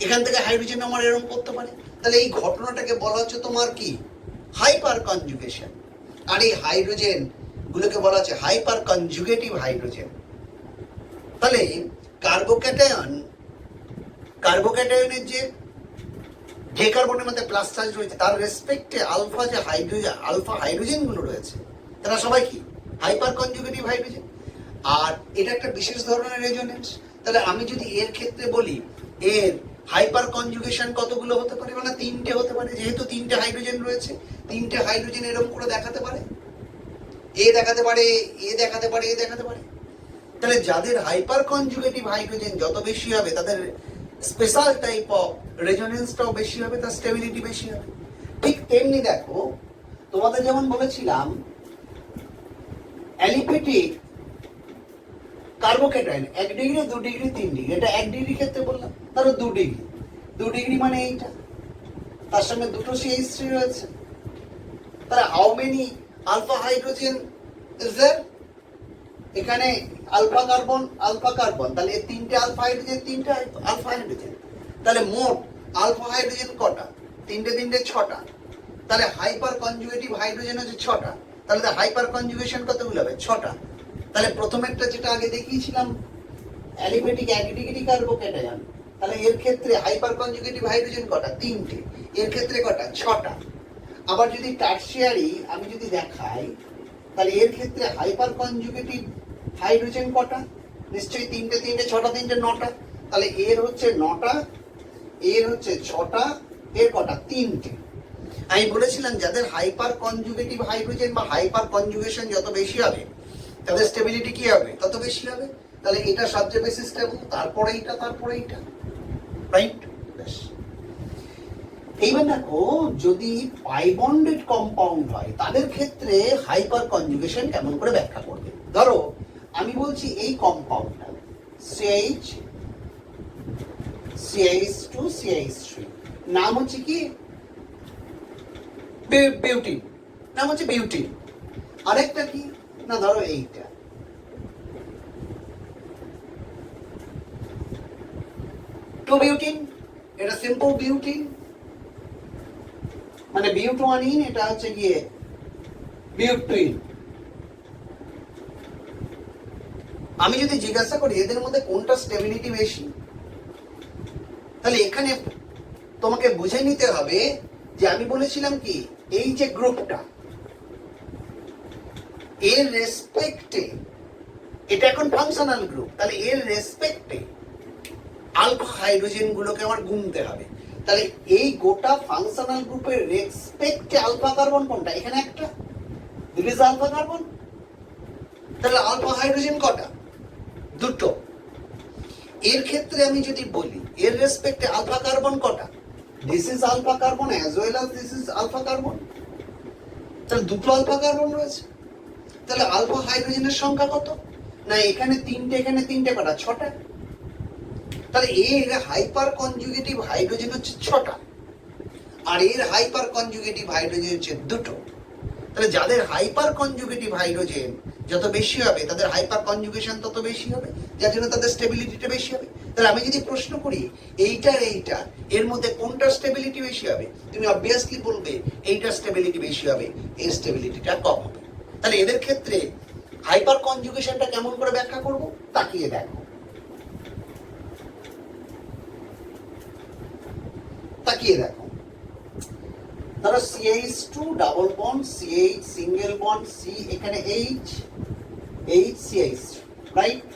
এখান থেকে হাইড্রোজেন আমার এরকম করতে পারে। তাহলে এই ঘটনাটাকে বলা হচ্ছে তোমার কি, হাইপার কনজুগেশন। আর এই হাইড্রোজেন গুলোকে বলা হচ্ছে হাইপার কনজুগেটিভ হাইড্রোজেন। তাহলে কার্বোক্যাটায়নের যে কার্বনের মধ্যে প্লাস চার্জ রয়েছে তার রেসপেক্টে আলফা হাইড্রোজেন গুলো রয়েছে, তারা সবাই কি হাইপার কনজুগেটিভ হাইড্রোজেন। আর এটা একটা বিশেষ ধরনের রেজোনেন্স। তাহলে আমি যদি এর ক্ষেত্রে বলি, এর হাইপার কনজুগেশন কতগুলো হতে পারে, মানে 3টে হতে পারে, যেহেতু 3টে হাইড্রোজেন রয়েছে, 3টে হাইড্রোজেন এরকম করে দেখাতে পারে, এ দেখাতে পারে, এ দেখাতে পারে, এ দেখাতে পারে। তাহলে যাদের হাইপার কনজুগেটিভ হাইড্রোজেন যত বেশি হবে, তাদের স্পেশাল টাইপ অফ রেজোনেন্সটাও বেশি হবে, তার স্টেবিলিটি বেশি হবে। ঠিক তেমনি দেখো, তোমাদের যেমন বলেছিলাম aliphatic carbocation 1 degree, 2 degree, 3 degree, এটা 1 ডিগ্রি ক্ষেত্রে বললাম, ধরো 2 ডিগ্রি মানে এইটা, তার সঙ্গে দুটো CH3 রয়েছে। তাহলে how many alpha hydrogen is there? এখানে আলফা কার্বন, তাহলে এই 3টে আলফা হাইড্রোজেন, 3টে আলফা হাইড্রোজেন, তাহলে মোট আলফা হাইড্রোজেন কটা? 3টে 6টা। তাহলে হাইপার কনজুগেটিভ হাইড্রোজেন হচ্ছে 6টা। তাহলে হাইপার কনজুগেশন কতগুলো হবে? 6টা। তাহলে প্রথমেরটা যেটা আগে দেখিয়েছিলাম অ্যালিফেটিক 1 ডিগ্রি কার্বোক্যাটায়ন, তাহলে এর ক্ষেত্রে হাইপার কনজুগেটিভ হাইড্রোজেন কটা? 3টে। এর ক্ষেত্রে কটা? 6টা। আবার যদি টারশিয়ারি আমি যদি দেখাই, তাহলে এর ক্ষেত্রে হাইপার কনজুগেটিভ হাইড্রোজেন কটা? নিশ্চয়ই 3টে, 6টা, 3টে 9টা। তাহলে এর হচ্ছে 9টা, এর হচ্ছে 6টা, এর কটা? 3টে। আমি বলেছিলাম যাদের হাইপার কনজুগেটিভ হাইড্রোজেন বা হাইপার কনজুগেশন যত বেশি হবে, তাদের স্টেবিলিটি কি হবে? তত বেশি হবে। তাহলে এটা সবচেয়ে বেশি স্টেবল, তারপরে এটা, তারপরে এটা, রাইট? বেশ, এইবার দেখো, যদি পাই বন্ডেড কম্পাউন্ড হয় তাদের ক্ষেত্রে হাইপার কনজুগেশন কেমন করে ব্যাখ্যা করবে। ধরো আমি বলছি এই কম্পাউন্ডটা CH2CH3, নাম হচ্ছে কি? বিউটিন, নাম হচ্ছে বিউটিন। আরেকটা কি না, ধরো এইটা টু বিউটিন, এটা সিম্পল বিউটিন, মানে বিউটোয়ানিন, এটা হচ্ছে গিয়ে বিউটুইন। আমি যদি জিজ্ঞাসা করি এদের মধ্যে কোনটা স্টেবিলিটি বেশি, তাহলে এখানে তোমাকে বুঝে নিতে হবে যে আমি বলেছিলাম কি, এই যে গ্রুপটা, এর রেসপেক্টে, এটা এখন ফাংশনাল গ্রুপ, তাহলে এর রেসপেক্টে আলফা হাইড্রোজেন গুলোকে আমার গুনতে হবে। তাহলে এই গোটা ফাংশনাল গ্রুপের রেসপেক্টে আলফা কার্বন কোনটা? এখানে একটা, দিস ইজ আলফা কার্বন। তাহলে আলফা হাইড্রোজেন কটা? দুটো। এর ক্ষেত্রে আমি যদি বলি এর রেসপেক্টে আলফা কার্বন কটা? This is alpha carbon as well as this is alpha carbon. তাহলে দুটো আলফা কার্বন রয়েছে। তাহলে আলফা হাইড্রোজেনের সংখ্যা কত? না এখানে তিনটে, এখানে তিনটে, কটা? ছটা। তাহলে এর হাইপার কনজুগেটিভ হাইড্রোজেন হচ্ছে ছটা, আর এর হাইপার কনজুগেটিভ হাইড্রোজেন হচ্ছে দুটো। তাহলে যাদের হাইপার কনজুগেটিভ হাইড্রোজেন যত বেশি হবে তাদের হাইপার কনজুগেশন তত বেশি হবে, যার জন্য তাদের স্টেবিলিটিটা বেশি হবে। তাহলে আমি যদি প্রশ্ন করি এইটার এইটা এর মধ্যে কোনটার স্টেবিলিটি বেশি হবে, তুমি অবভিয়াসলি বলবে এইটার স্টেবিলিটি বেশি হবে, এর স্টেবিলিটিটা কম হবে। তাহলে এদের ক্ষেত্রে হাইপার কনজুগেশনটা কেমন করে ব্যাখ্যা করব, তাকিয়ে দেখো, তাকিয়ে দেখো। ধরো CH2 double bond, CH single bond, C এখানে H, CH, রাইট?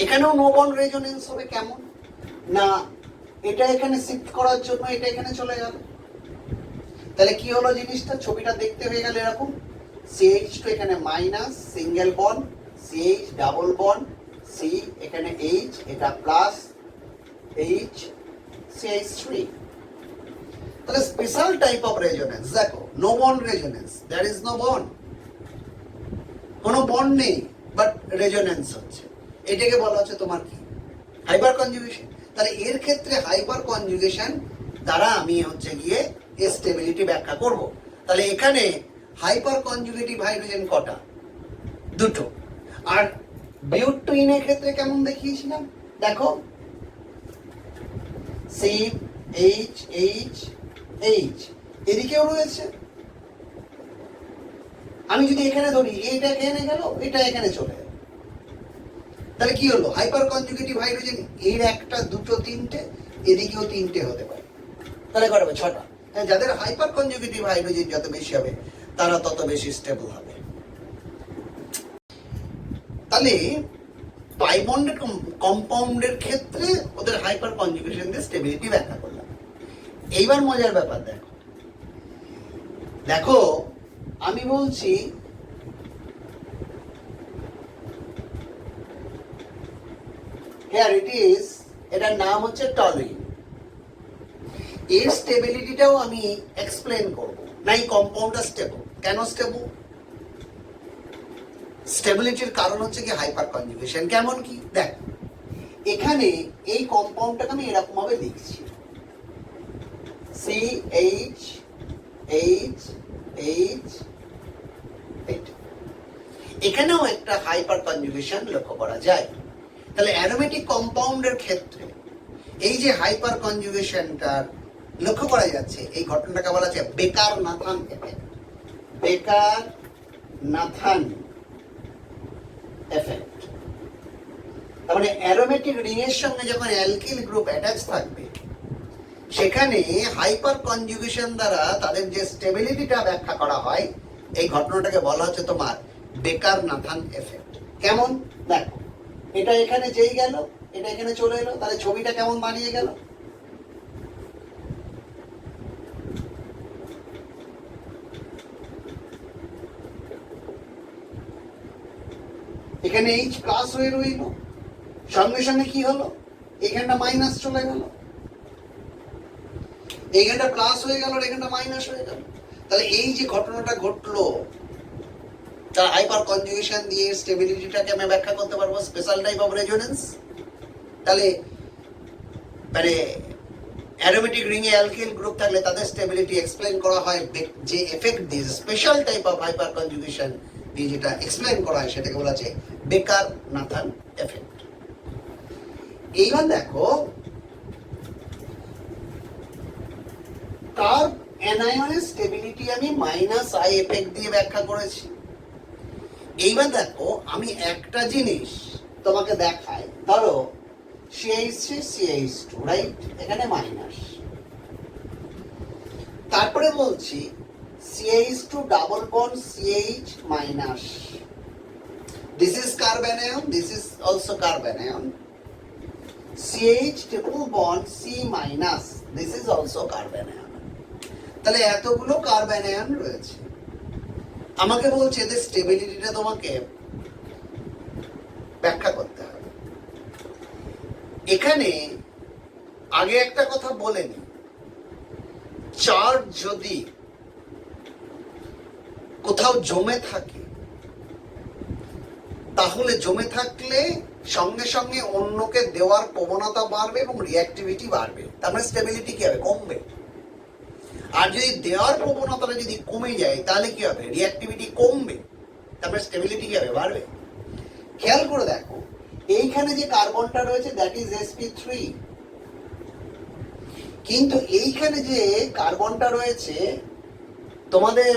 এখানেও নো বন্ড রেজোনেন্স হবে। কেমন না, এটা এখানে শিফট করার জন্য এটা এখানে চলে গেল। তাহলে কি হলো জিনিসটা, ছবিটা দেখতে হয়ে গেল এরকম, CH2 এখানে minus, single bond, CH double bond, C এখানে H, এটা প্লাস H, CH3। তাহলে স্পেশাল টাইপ অফ রেজোনেন্স দেখো, no bond resonance, there is no bond, কোনো বন্ড নেই বাট রেজোনেন্স হচ্ছে, এটাকে বলা হচ্ছে তোমার কি, হাইপার কনজুগেশন। তাহলে এর ক্ষেত্রে হাইপার কনজুগেশন দ্বারা আমি হচ্ছে গিয়ে স্টেবিলিটি ব্যাখ্যা করব। তাহলে এখানে হাইপার কনজুগেটিভ হাইড্রোজেন কটা? দুটো। আর বিউটেনের ক্ষেত্রে কেমন দেখিয়েছিলাম দেখো, সি এইচ এইচ এইচ, এদিকেও রয়েছে। আমি যদি এখানে ধরি এইটা এখানে গেল, এটা এখানে চলে গেল, তাহলে কি হলো, হাইপার কনজুগেটিভ হাইড্রোজেন এর একটা, দুটো, তিনটে, এদিকেও তিনটে হতে পারে। তাহলে কত হবে? ছটা। যাদের হাইপার কনজুগেটিভ হাইড্রোজেন যত বেশি হবে তারা তত বেশি স্টেবল হবে। তাহলে পাই বন্ডেড কম্পাউন্ডের ক্ষেত্রে ওদের হাইপার কনজুগেশন দিয়ে স্টেবিলিটি ব্যাখ্যা করলাম। এইবার মজার ব্যাপার দেখো, দেখো আমি বলছি here it is, এটার নাম হচ্ছে টলুইন। এর স্টেবিলিটিটাও আমি এক্সপ্লেন করব। না এই কম্পাউন্ডটা স্টেবল, কেন স্টেবল? স্টেবিলিটির কারণ হচ্ছে কি হাইপার কনজুগেশন। কেমন কি দেখ, এখানে এই কম্পাউন্ডটাকে আমি এরকম ভাবে লিখছি, CH H H, এখানেও একটা হাইপার কনজুগেশন লক্ষ্য করা যায়। তাহলে অ্যারোমেটিক কম্পাউন্ডের ক্ষেত্রে এই যে হাইপার কনজুগেশনটা লক্ষ্য করা যাচ্ছে, এই ঘটনাটাকে বলা হচ্ছে বেকার-নাথান এফেক্ট। বেকার-নাথান এফেক্ট। তার মানে অ্যারোমেটিক রিং এর সঙ্গে যখন অ্যালকিল গ্রুপ অ্যাটাচ থাকবে, সেখানে হাইপার কনজুগেশন দ্বারা তাদের যে স্টেবিলিটিটা ব্যাখ্যা করা হয়, এই ঘটনাটাকে বলা হচ্ছে তোমার বেকার-নাথান এফেক্ট। কেমন দেখো, এটা এখানে যেই গেল, এটা এখানে চলে এলো, তাহলে ছবিটা কেমন বানিয়ে গেল? এখানে H প্লাস হয়ে রইল, সঙ্গে সঙ্গে কি হলো, এখানটা মাইনাস চলে গেল, এইখানটা প্লাস হয়ে গেল, এখানটা মাইনাস হয়ে গেল। তাহলে এই যে ঘটনাটা ঘটলো, তার হাইপার কনজুগেশন দিয়ে স্টেবিলিটিটাকে আমি ব্যাখ্যা করতে পারবো, স্পেশাল টাইপ অফ রেজোনেন্স। তাহলে মানে অ্যারোমেটিক রিং এ অ্যালকিল গ্রুপ থাকলে তাদের স্টেবিলিটি এক্সপ্লেন করা হয় যে এফেক্ট দিয়ে, special type of hyper conjugation দিয়ে যেটা এক্সপ্লেন করা হয় সেটাকে বলা আছে বেকার-নাথান এফেক্ট। এইবার দেখো, তার অ্যানায়নের স্টেবিলিটি আমি -I এফেক্ট দিয়ে ব্যাখ্যা করেছি। এইবার দেখো, আমি একটা জিনিস তোমাকে দেখাই, ধরো CH3 CH2, রাইট, এখানে মাইনাস, তারপরে বলছি CH2 double bond CH minus, this is carbanion, this is also carbanion, CH triple bond C minus, this is also carbanion. তাহলে এতগুলো কার্বনিয়ন রয়েছে, আমাকে বলছে এদের স্টেবিলিটিটা তোমাকে ব্যাখ্যা করতে হবে। এখানে আগে একটা কথা বলে নি, চার্জ যদি কোথাও জমে থাকে, তাহলে জমে থাকলে সঙ্গে সঙ্গে অন্যকে দেওয়ার প্রবণতা বাড়বে এবং রিঅ্যাক্টিভিটি বাড়বে, তার মানে স্টেবিলিটি কি হবে, কমবে। আর যদি দেওয়ার প্রবণতাটা যদি কমে যায় তাহলে কি হবে, রিঅ্যাক্টিভিটি কমবে, তারপরে স্টেবিলিটি কি হবে, বাড়বে। খেয়াল করে দেখো, এইখানে যে কার্বনটা রয়েছে দ্যাট ইজ sp3, কিন্তু এইখানে যে কার্বনটা রয়েছে তোমাদের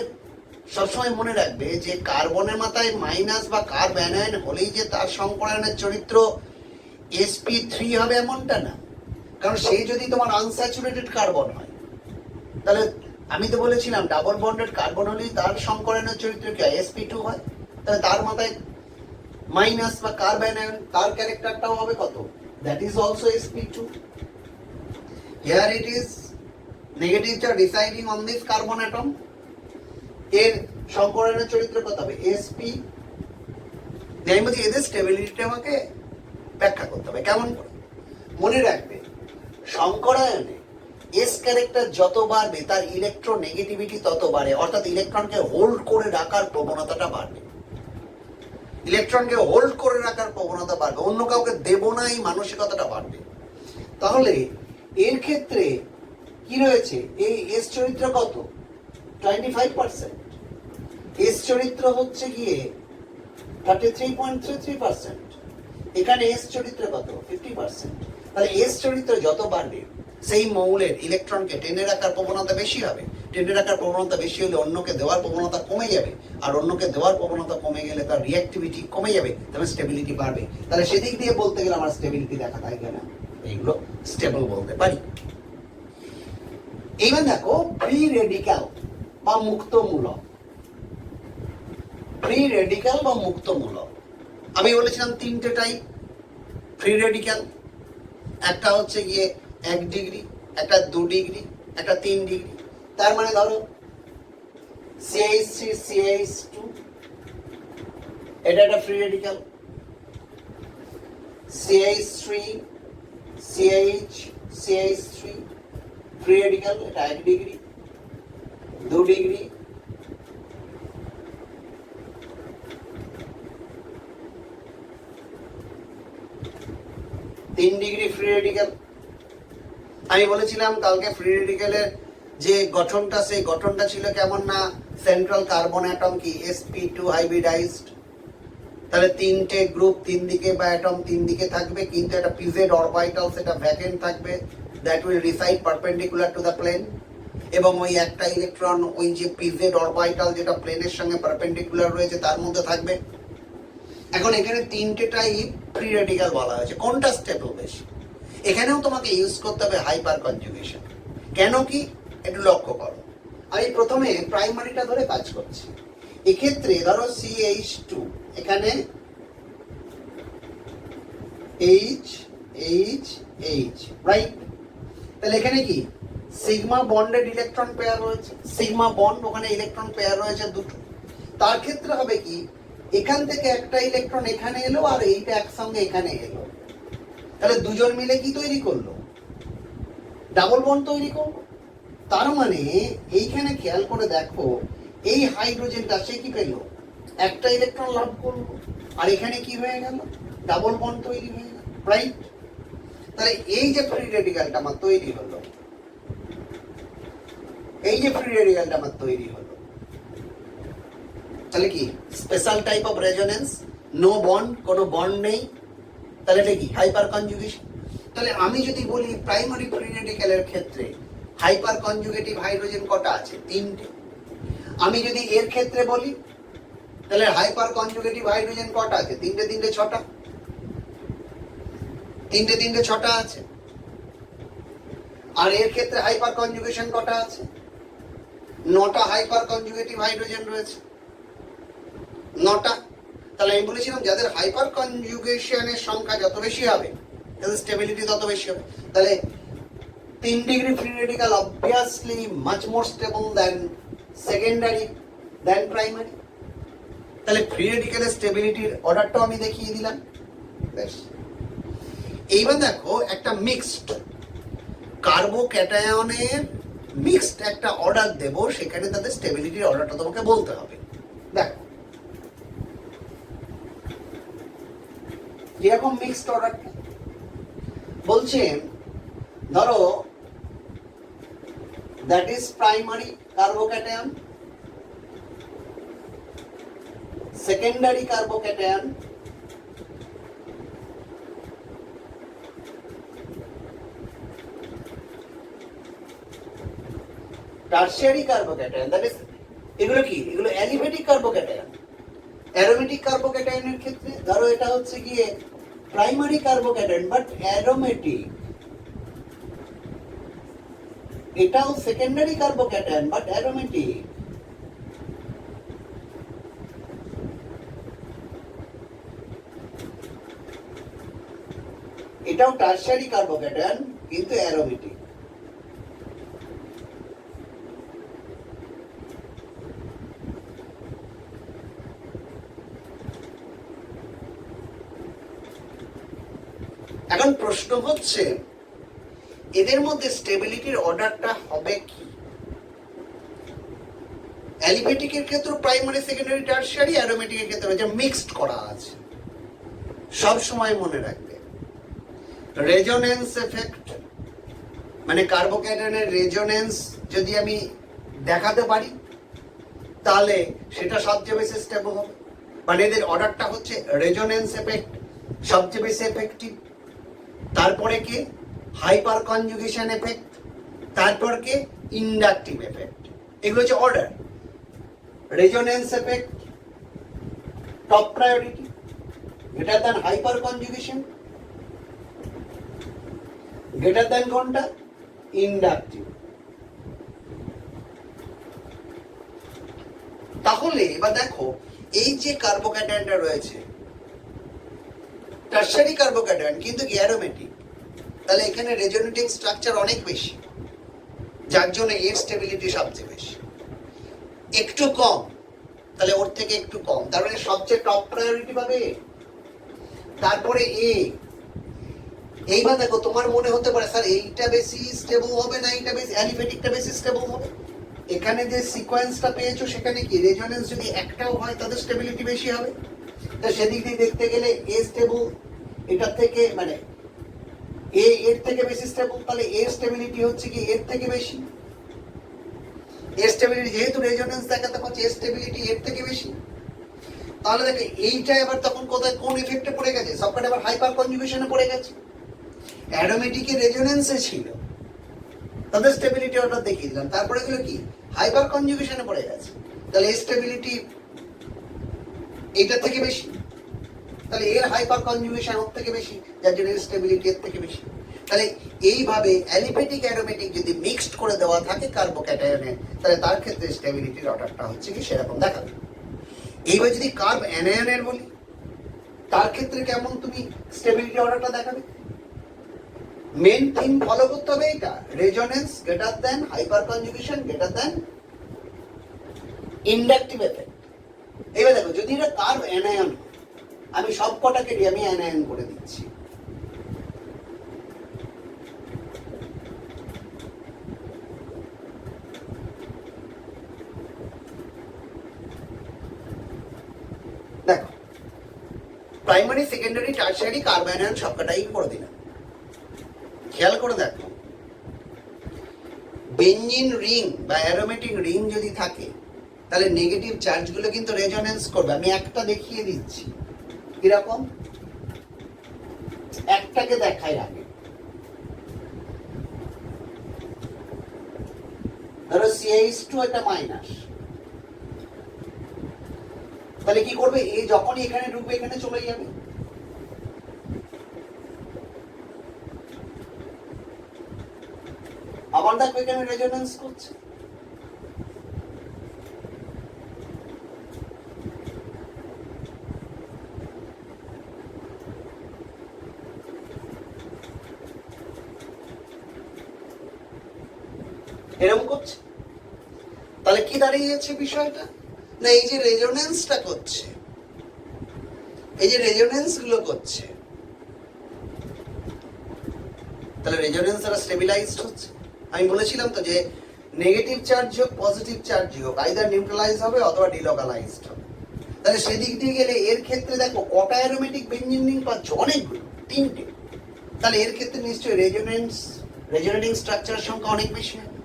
সবসময় মনে রাখবে যে কার্বনের মাথায় মাইনাস বা কার্ব অ্যানায়ন হলেই যে তার সংকরায়নের চরিত্র sp3 হবে এমনটা না, কারণ সেই যদি তোমার আনস্যাচুরেটেড কার্বন হয়, তাহলে আমি তো বলেছিলাম ডাবল বন্ডেড কার্বন হলেই তার সংকরায়নের চরিত্র কি হয়, sp2 হয়। তাহলে তার মাথায় মাইনাস বা কার্ব অ্যানায়ন, তার ক্যারেক্টারটাও হবে কত, that is also sp2. Here it is negative charge residing on this carbon atom. এর সংকরায়নের চরিত্র কত হবে, sp। আমি বলছি এদের স্টেবিলিটি আমাকে ব্যাখ্যা করতে হবে কেমন করে। মনে রাখবে সংকরায়নে এস ক্যারেক্টার যত বাড়বে তার ইলেকট্রোনেগেটিভিটি তত বাড়ে, অর্থাৎ ইলেকট্রনকে হোল্ড করে রাখার প্রবণতাটা বাড়বে, ইলেকট্রনকে হোল্ড করে রাখার প্রবণতা বাড়বে, অন্য কাউকে দেব না এই মানসিকতাটা বাড়বে। তাহলে এর ক্ষেত্রে কি রয়েছে, এই এস চরিত্র কত, 25%, এস চরিত্র হচ্ছে গিয়ে 33.33%, এখানে এস চরিত্র কত, 50%। তাহলে এস চরিত্র যত বাড়বে সেই মৌলের ইলেকট্রনকে টেনে রাখার প্রবণতা বেশি হবে, টেনে রাখার প্রবণতা বেশি হলে অন্যকে দেওয়ার প্রবণতা কমে যাবে, আর অন্যকে দেওয়ার প্রবণতা কমে গেলে তার রিঅ্যাক্টিভিটি কমে যাবে, তবে স্টেবিলিটি বাড়বে। তাহলে সেদিক দিয়ে বলতে গেলে আমার স্টেবিলিটি দেখা থাকে না, এইগুলো স্টেবল বলতে পারি। এইবার দেখো ফ্রি রেডিক্যাল বা মুক্ত মূলক, ফ্রি রেডিক্যাল বা মুক্ত মূলক আমি বলেছিলাম তিনটে টাইপ ফ্রি রেডিক্যাল, একটা হচ্ছে গিয়ে 1 ডিগ্রি, একটা 2 ডিগ্রি, একটা 3 ডিগ্রি। তার মানে ধরো CH3 CH2 এটা একটা free radical, CH3 CH CH3 free radical, এটা 1 degree, 2 degree, 3 degree free radical. আমি বলেছিলাম কালকে ফ্রি রেডিক্যালের যে গঠনটা সেই গঠনটা ছিল কেমন না, সেন্ট্রাল কার্বন অ্যাটম কি sp2 হাইব্রিডাইজড, তাহলে তিনটে গ্রুপ তিন দিকে বা অ্যাটম তিন দিকে থাকবে, কিন্তু একটা pz অরবিটাল সেটা ভ্যাকেন্ট থাকবে, that will reside perpendicular to the plane, এবং ওই একটা ইলেকট্রন ওই যে pz অরবিটাল যেটা প্লেনের সঙ্গে পারপেন্ডিকুলার রয়েছে তার মধ্যে থাকবে। এখন এখানে তিনটে টাইপ ফ্রি রেডিক্যাল বলা হয়েছে, কোনটা স্টেবল বেশি, এখানেও তোমাকে ইউজ করতে হবে হাইপার কনজুগেশন। কেন কি একটু লক্ষ্য করো, আমি প্রথমে প্রাইমারিটা ধরে কাজ করছি। এক্ষেত্রে ধরো CH2, এখানে H H H, রাইট। তাহলে এখানে কি সিগমা বন্ডেড ইলেকট্রন পেয়ার রয়েছে, সিগমা বন্ড, ওখানে ইলেকট্রন পেয়ার রয়েছে দুটো। তার ক্ষেত্রে হবে কি, এখান থেকে একটা ইলেকট্রন এখানে এলো আর এইটা একসঙ্গে এখানে এলো, তাহলে দুজন মিলে কি তৈরি করলো, ডাবল বন্ড তৈরি করলো। তার মানে এইখানে খেয়াল করে দেখো, এই হাইড্রোজেনটা সে কি পেল, একটা ইলেকট্রন লাভ করলো, আর এখানে কি হয়ে গেল, ডাবল বন্ড তৈরি হয়ে গেল, রাইট। তাহলে এই যে ফ্রি রেডিক্যালটা আমার তৈরি হলো, এই যে ফ্রি রেডিক্যালটা আমার তৈরি হলো, তাহলে কি special type of resonance, no bond, কোনো বন্ড নেই, তাহলে এটা কি হাইপার কনজুগেশন। তাহলে আমি যদি বলি প্রাইমারি ফ্রি রেডিক্যালের ক্ষেত্রে হাইপার কনজুগেটিভ হাইড্রোজেন কটা আছে, 3টে। আমি যদি এর ক্ষেত্রে বলি তাহলে হাইপার কনজুগেটিভ হাইড্রোজেন কটা আছে, 3টে 3টে 6টা, 3টে 3টে 6টা আছে। আর এর ক্ষেত্রে হাইপার কনজুগেশন কটা আছে, 9টা হাইপার কনজুগেটিভ হাইড্রোজেন রয়েছে, 9টা। তাহলে আমি বলেছিলাম যাদের হাইপার কনজুগেশনের সংখ্যা যত বেশি হবে তাদের স্টেবিলিটি তত বেশি হবে। তাহলে 3 degree free radical obviously much more stable than secondary than primary. তাহলে ফ্রি রেডিক্যালের স্টেবিলিটির অর্ডারটাও আমি দেখিয়ে দিলাম। বেশ, এইবার দেখো একটা মিক্সড কার্বোক্যাটায়নের মিক্সড একটা অর্ডার দেব, সেখানে তাদের স্টেবিলিটির অর্ডারটা তোমাকে বলতে হবে। যেরকম মিক্সড অর্ডারটা বলছেন, ধরো that is primary carbocation, secondary carbocation, tertiary carbocation, that is এগুলো কি, এগুলো অ্যালিফেটিক কার্বোক্যাটায়ন। অ্যারোমেটিক কার্বোক্যাটায়নের ক্ষেত্রে ধরো এটা হচ্ছে গিয়ে প্রাইমারি কার্বোক্যাটায়ন বাট অ্যারোমেটিক, এটাও সেকেন্ডারি কার্বোক্যাটায়ন বাট অ্যারোমেটিক। এটাও টারশিয়ারি কার্বোক্যাটায়ন কিন্তু অ্যারোমেটিক। এখন প্রশ্ন হচ্ছে এদের মধ্যে স্টেবিলিটির অর্ডারটা হবে কি? অ্যালিফেটিকের ক্ষেত্রে প্রাইমারি, সেকেন্ডারি, টারশিয়ারি, অ্যারোমেটিকের ক্ষেত্রে যে মিক্সড করা আছে। সব সময় মনে রাখবে রেজোনেন্স এফেক্ট, মানে কার্বোক্যাটায়নের রেজোনেন্স যদি আমি দেখাতে পারি তাহলে সেটা সবচেয়ে বেশি স্টেবল হবে। মানে এদের অর্ডারটা হচ্ছে রেজোনেন্স এফেক্ট সবচেয়ে বেশি এফেক্টিভ, তারপরে কে হাইপার কনজুগেশন এফেক্ট, তারপর কে ইন্ডাকটিভ এফেক্ট। এগুলো হচ্ছে order. Resonance effect top priority, greater than hyper conjugation, greater than কোনটা, ইন্ডাকটিভ। তাহলে এবার দেখো এই যে কার্বোক্যাটায়নটা রয়েছে টারশিয়ারি কার্বোক্যাটায়ন কিন্তু অ্যারোমেটিক, তাহলে এখানে রেজোনেটিং স্ট্রাকচার অনেক বেশি, যার জন্য এর স্টেবিলিটি সবচেয়ে বেশি। একটু কম, তাহলে ওর থেকে একটু কম, তার মানে সবচেয়ে টপ প্রায়োরিটি পাবে। তারপরে এইবার দেখো তোমার মনে হতে পারে স্যার এইটা বেশি স্টেবল হবে না এইটা বেশি, অ্যালিফেটিকটা বেশি স্টেবল হবে। এখানে যে সিকোয়েন্সটা পেয়েছো সেখানে কি রেজোনেন্স যদি একটাও হয় তাদের স্টেবিলিটি বেশি হবে। তো সেদিক দিয়ে দেখতে গেলে এ স্টেবল এটার থেকে, মানে এর থেকে বেশি স্টেবল, তাহলে এর স্টেবিলিটি হচ্ছে কি এর থেকে বেশি। এর স্টেবিলিটি যেহেতু রেজোনেন্স দেখাতে পাচ্ছে এর স্টেবিলিটি এর থেকে বেশি, তাহলে দেখে এইটা এবার তখন কোথায় কোন ইফেক্টে পড়ে গেছে, সবকটা এবার হাইপার কনজুগেশনে পড়ে গেছে। অ্যারোমেটিকের রেজোনেন্সে ছিল, তাদের স্টেবিলিটি অর্ডার দেখিয়ে দিলাম, তারপরে এগুলো কি হাইপার কনজুগেশনে পড়ে গেছে, তাহলে এর স্টেবিলিটি এইটা থেকে বেশি, তাহলে এর হাইপার কনজুগেশন ওর থেকে বেশি, যার জন্য এর স্টেবিলিটি এর থেকে বেশি। তাহলে এইভাবে অ্যালিফেটিক অ্যারোমেটিক যদি মিক্সড করে দেওয়া থাকে কার্বোক্যাটায়নে, তাহলে তার ক্ষেত্রে স্টেবিলিটির অর্ডারটা হচ্ছে কি সেরকম দেখাবে। এইবার যদি কার্ব অ্যানায়নের বলি তার ক্ষেত্রে কেমন তুমি স্টেবিলিটি অর্ডারটা দেখাবে? মেন থিম ফলো করতে হবে এটা, resonance greater than hyper conjugation greater than inductive effect. এবার দেখো যদি এটা কার্ব অ্যানায়ন, আমি সব কটাকে আমি অ্যানায়ন করে দিচ্ছি। দেখো primary, secondary, tertiary, carb anion সবকটাই করে দিলাম। খেয়াল করে দেখো বেঞ্জিন রিং বা অ্যারোমেটিক রিং যদি থাকে তাহলে নেগেটিভ চার্জগুলো কিন্তু রেজোনেন্স করবে। আমি একটা দেখিয়ে দিচ্ছি কিরকম, একটাকে দেখাই আগে। ধরো CH2 একটা মাইনাস, তাহলে কি করবে, এই যখনই এখানে ঢুকবে এখানে চলে যাবে। আবার দেখো এখানে রেজোনেন্স করছে, এরকম করছে। তাহলে কি দাঁড়িয়েছে বিষয়টা, না এই যে রেজোনেন্সটা করছে, এই যে রেজোনেন্স গুলো করছে, তাহলে রেজোনেন্স দ্বারা স্টেবিলাইজড হচ্ছে। আমি বলেছিলাম তো যে নেগেটিভ চার্জ হোক পজিটিভ চার্জ হোক আইদার নিউট্রালাইজ হবে অথবা ডিলোকালাইজড হবে। তাহলে সেদিক দিয়ে গেলে এর ক্ষেত্রে দেখো কটা অ্যারোমেটিক বেঞ্জিন রিং পাচ্ছ, অনেকগুলো, 3টে। তাহলে এর ক্ষেত্রে নিশ্চয়ই রেজোনেটিং স্ট্রাকচারের সংখ্যা অনেক বেশি হবে,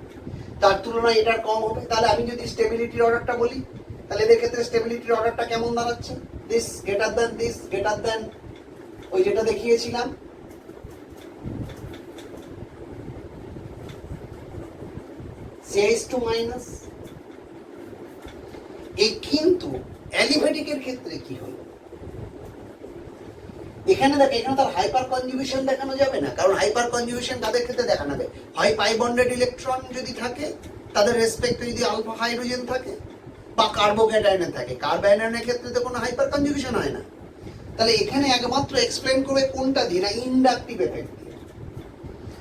তার তুলনায় এটার কম হবে। তাহলে আমি যদি স্টেবিলিটির অর্ডারটা বলি, তাহলে এদের ক্ষেত্রে স্টেবিলিটির অর্ডারটা কেমন দাঁড়াচ্ছে? দিস গ্রেটার দ্যান ওই যেটা দেখিয়েছিলাম, CH2 মাইনাস। এই কিন্তু অ্যালিভেটিকের ক্ষেত্রে কি হলো? এখানে দেখো, এখানে তার হাইপার কনজুগেশন দেখানো যাবে না, কারণ হাইপার কনজুগেশন তাদের ক্ষেত্রে দেখানো যাবে হয় পাই বন্ডেড ইলেকট্রন যদি থাকে, তাদের রেসপেক্টে যদি আলফা হাইড্রোজেন থাকে, বা কার্বোক্যাটায়নে থাকে। কার্বোক্যাটায়নের ক্ষেত্রে তো কোনো হাইপার কনজুগেশন হয় না। তাহলে এখানে একমাত্র এক্সপ্লেন করবে কোনটা দিয়ে, না ইনডাকটিভ এফেক্ট দিয়ে।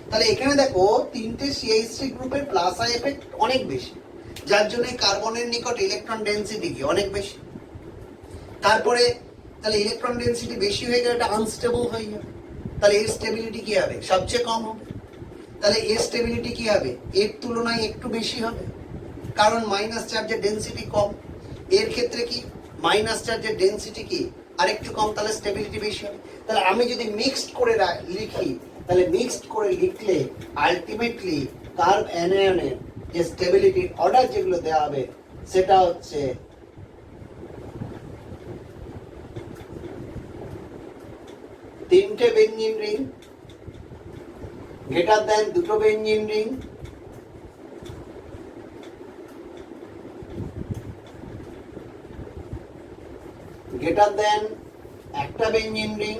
তাহলে এখানে দেখো 3টে CH3 গ্রুপের প্লাস আই এফেক্ট অনেক বেশি, যার জন্য কার্বনের নিকট ইলেকট্রন ডেনসিটি কি অনেক বেশি। তারপরে তাহলে ইলেকট্রন ডেনসিটি বেশি হয়ে গেলে এটা আনস্টেবল হয়ে যাবে, তাহলে এর স্টেবিলিটি কি হবে? সবচেয়ে কম হবে। তাহলে এর স্টেবিলিটি কি হবে? এর তুলনায় একটু বেশি হবে, কারণ মাইনাস চার্জের ডেনসিটি কম। এর ক্ষেত্রে কি মাইনাস চার্জের ডেনসিটি কি আরেকটু কম, তাহলে স্টেবিলিটি বেশি হবে। তাহলে আমি যদি মিক্সড করে লিখি, তাহলে মিক্সড করে লিখলে আলটিমেটলি কার্ব অ্যানায়নের যে স্টেবিলিটির অর্ডার যেগুলো দেওয়া হবে সেটা হচ্ছে তিনটে বেঞ্জিন রিং গ্রেটার দ্যান দুটো বেঞ্জিন রিং, গ্রেটার দ্যান একটা benzene ring,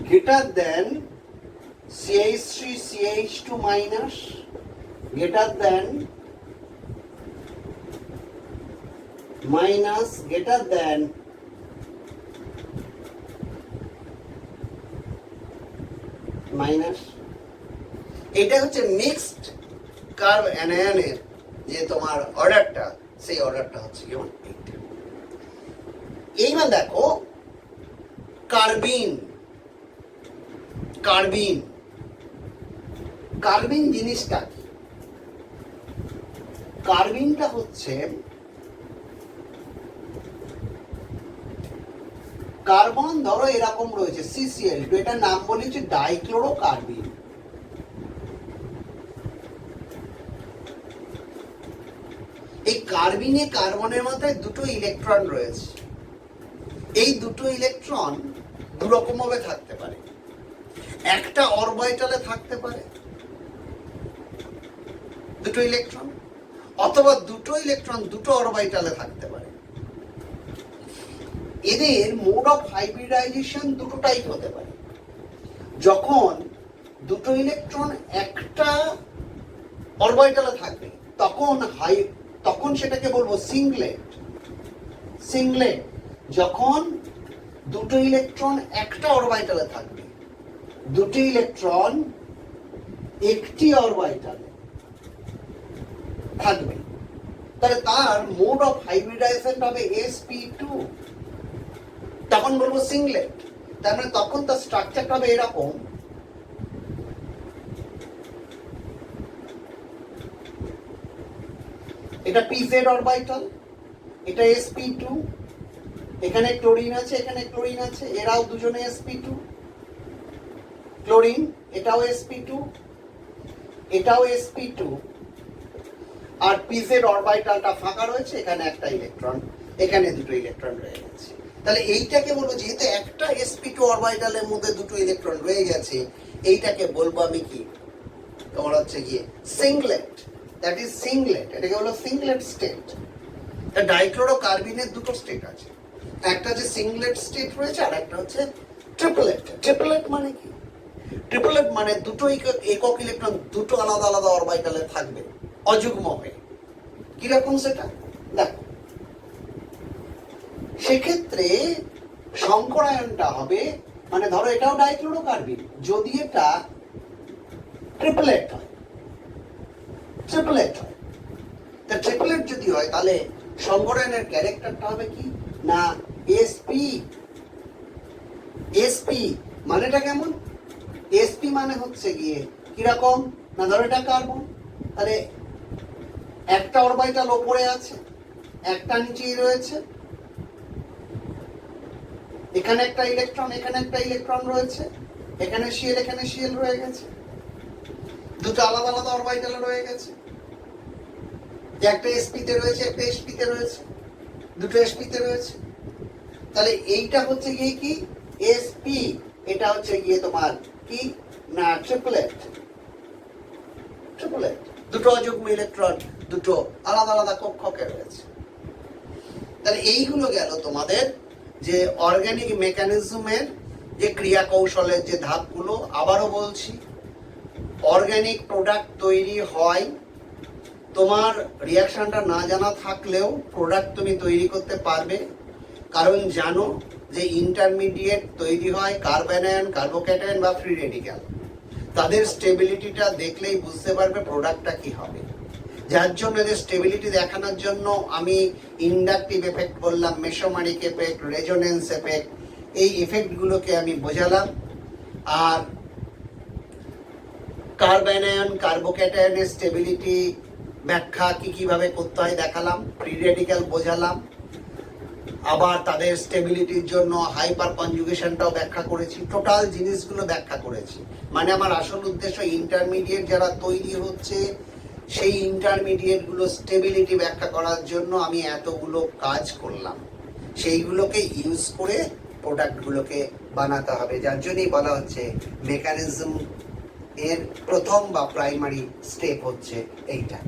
greater than CH3 CH2 minus, greater than minus, greater than minus. এটা হচ্ছে মিক্সড কার্ব অ্যানায়নের যে তোমার অর্ডারটা, সেই অর্ডারটা হচ্ছে যেমন এইটা। এইবার দেখো কার্বিন। কার্বিন কার্বিন জিনিসটা কি? কার্বিনটা হচ্ছে কার্বন, ধরো এরকম রয়েছে CCl2, এটার নাম বলেছে ডাইক্লোরো কার্বিন। এই কার্বিনে কার্বনের মাথায় দুটো ইলেকট্রন রয়েছে। এই দুটো ইলেকট্রন দুরকম ভাবে থাকতে পারে, একটা অরবিটালে থাকতে পারে দুটো ইলেকট্রন, অথবা দুটো ইলেকট্রন দুটো অরবিটালে থাকতে পারে। এদের মোড অফ হাইব্রিডাইজেশন দুটো টাইপ হতে পারে। যখন দুটো ইলেকট্রন একটা অরবিটালে থাকবে তখন সেটাকে বলবো সিংলেট। সিংলেট যখন দুটো ইলেকট্রন একটা অরবিটালে থাকবে, দুটো ইলেকট্রন একটি অরবিটালে থাকবে, তাহলে তার মোড অফ হাইব্রিডাইজেশন হবে sp2, তখন বলবো সিংলেট। তার মানে তখন তার স্ট্রাকচারটা হবে এরকম, এটা pz অরবিটাল, এটা sp2, এখানে ক্লোরিন আছে, এখানে ক্লোরিন আছে, এরাও দুজনে sp2, ক্লোরিন এটাও sp2, এটাও sp2, আর pz অরবিটালটা ফাঁকা রয়েছে, এখানে একটা ইলেকট্রন, এখানে দুটো ইলেকট্রন রয়ে গেছে। তাহলে এইটাকে বলবো, যেহেতু একটা sp2 অরবিটালের মধ্যে দুটো ইলেকট্রন রয়ে গেছে, এইটাকে বলবো আমি কি, তোমার হচ্ছে গিয়ে সিংলেট। দ্যাট ইজ সিংলেট, এটাকে বলো সিংলেট স্টেট। ডাইক্লোরো কার্বিনের দুটো স্টেট আছে, একটা হচ্ছে সিংলেট স্টেট রয়েছে, আর একটা হচ্ছে ট্রিপলেট। ট্রিপলেট মানে কি? ট্রিপলেট মানে দুটো একক ইলেকট্রন দুটো আলাদা আলাদা অরবিটালে থাকবে অযুগ্ম হয়ে। কিরকম সেটা দেখো, সেক্ষেত্রে সংকরায়নটা হবে, মানে ধরো এটাও ডাইক্লোরো কার্বিন, যদি এটা ট্রিপলেট হয়, ট্রিপলেট হয়, তা ট্রিপলেট যদি হয় তাহলে সংকরায়নের ক্যারেক্টারটা হবে কি না sp। sp মানেটা কেমন? sp মানে হচ্ছে গিয়ে কিরকম না, ধরো এটা কার্বন, তাহলে একটা অরবিটাল ওপরে আছে, একটা নিচেই রয়েছে, এখানে একটা ইলেকট্রন, এখানে একটা ইলেকট্রন রয়েছে, এখানে শিএল রয়ে গেছে, দুটো আলাদা আলাদা অরবিটাল রয়ে গেছে, একটা এসপিতে রয়েছে, একটা এসপিতে রয়েছে, দুটো এসপিতে রয়েছে। তাহলে এইটা হচ্ছে গিয়ে কি এসপি, এটা হচ্ছে গিয়ে তোমার কি না ট্রিপলেট, দুটো অযুগ্ম ইলেকট্রন, দুটো আলাদা আলাদা কক্ষকে রয়েছে। তাহলে এইগুলো গেল তোমাদের যে অর্গানিক মেকানিজমের যে ক্রিয়া কৌশলের যে ধাপগুলো। আবারও বলছি, অর্গানিক প্রোডাক্ট তৈরি হয়, তোমার রিয়াকশনটা না জানা থাকলেও প্রোডাক্ট তুমি তৈরি করতে পারবে, কারণ জানো যে ইন্টারমিডিয়েট তৈরি হয় কার্বনায়ন, কার্বোক্যাটায়ন বা ফ্রি রেডিক্যাল। তাদের স্টেবিলিটিটা দেখলেই বুঝতে পারবে প্রোডাক্টটা কি হবে। যার জন্য এদের স্টেবিলিটি দেখানোর জন্য আমি ইন্ডাকটিভ এফেক্ট বললাম, মেসোমারিক এফেক্ট, রেজোনেন্স এফেক্ট, এই এফেক্টগুলোকে আমি বোঝালাম। আর কার্বনায়ন, কার্বোক্যাটায়নের স্টেবিলিটি ব্যাখ্যা কিভাবে করতে হয় দেখালাম, ফ্রি রেডিক্যাল বোঝালাম, আবার তাদের স্টেবিলিটির জন্য হাইপার কনজুগেশনটাও ব্যাখ্যা করেছি। টোটাল জিনিসগুলো ব্যাখ্যা করেছি। মানে আমার আসল উদ্দেশ্য ইন্টারমিডিয়েট যারা তৈরি হচ্ছে সেই ইন্টারমিডিয়েটগুলো স্টেবিলিটি ব্যাখ্যা করার জন্য আমি এতগুলো কাজ করলাম, সেইগুলোকে ইউজ করে প্রোডাক্টগুলোকে বানাতে হবে। যার জন্যই বলা হচ্ছে মেকানিজম এর প্রথম বা প্রাইমারি স্টেপ হচ্ছে এইটা।